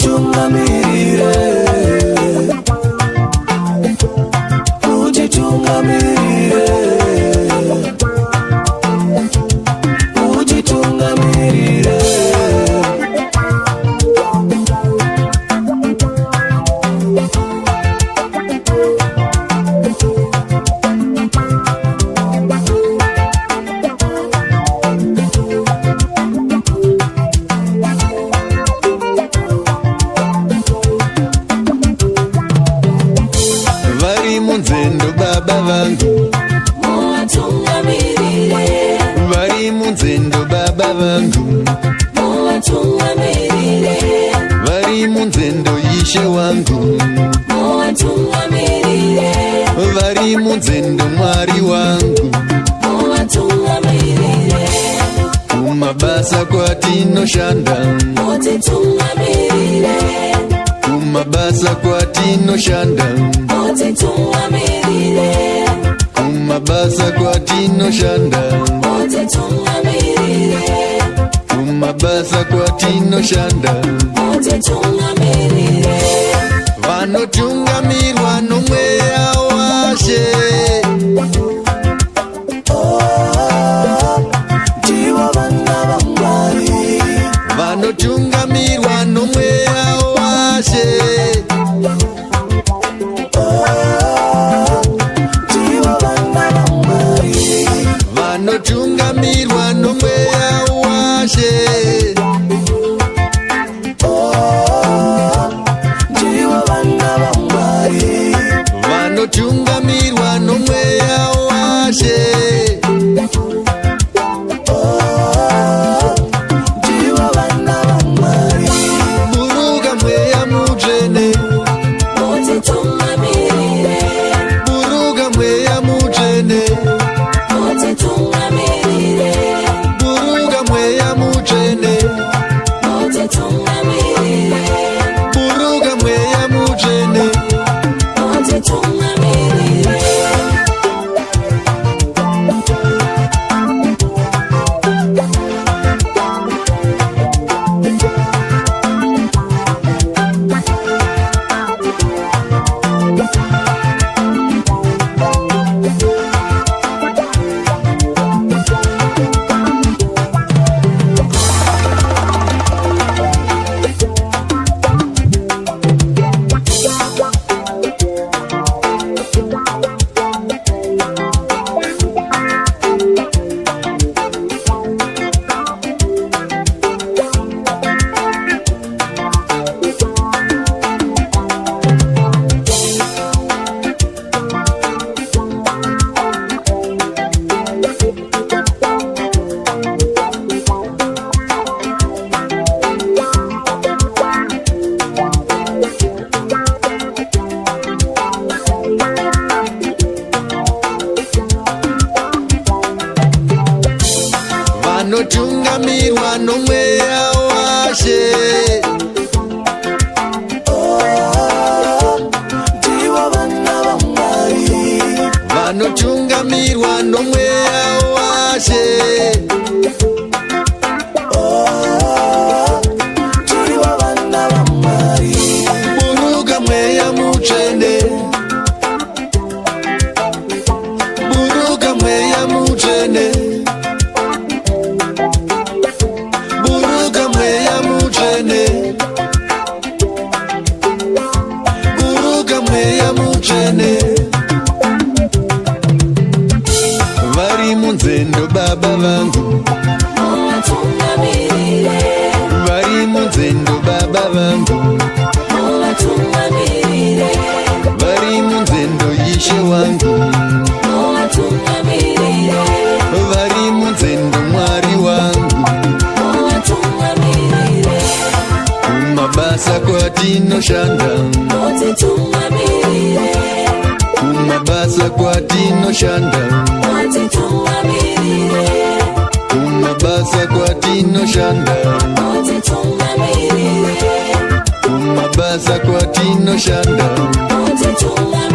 utitungamirire, utitungamirire, utitungamirire, utitungamirire. Munzendo baba vangu muvatungamirire, vari munzendo baba vangu muvatungamirire, vari munzendo ishe wangu muvatungamirire, vari munzendo mwari wangu muvatungamirire, kumabasa kwatinoshanda mutitungamirire, kumabasa kwatinoshanda mutitungamirire, kumabasa kwatinoshanda mutitungamirire, kumabasa kwatinoshanda mutitungamirire. vanotungamirwa nomweya washe Ndivo vana vaMwari, vanotungamirwa nomweya washe ndivo vana vaMwari, vanotungamirwa nomweya washe ndivo vana vaMwari, vanotungamirwa nomweya washe ndivo vana vaMwari, buruka mweya mutsvene mutitungamirire, buruka mweya mutsvene mutitungamirire, buruka mweya mutsvene mutitungamirire, buruka mweya mutsvene mutitungamirire. vanotungamirwa nomweya washe Ndivo vana vaMwari, vanotungamirwa nomweya washe ndivo vana vaMwari, buruka mweya mutsvene buruka mweya mutsvene buruka mweya mutsvene buruka mweya mutsvene vari munzendo baba vangu muvatungamirire, vari munzendo baba vangu muvatungamirire, vari munzendo ishe wangu muvatungamirire, vari munzendo mwari wangu muvatungamirire, kumabasa kwatinoshanda mutitungamirire, kumabasa kwatinoshanda mutitungamirire, kumabasa kwatinoshanda mutitungamirire, kumabasa kwatinoshanda mutitungamirire.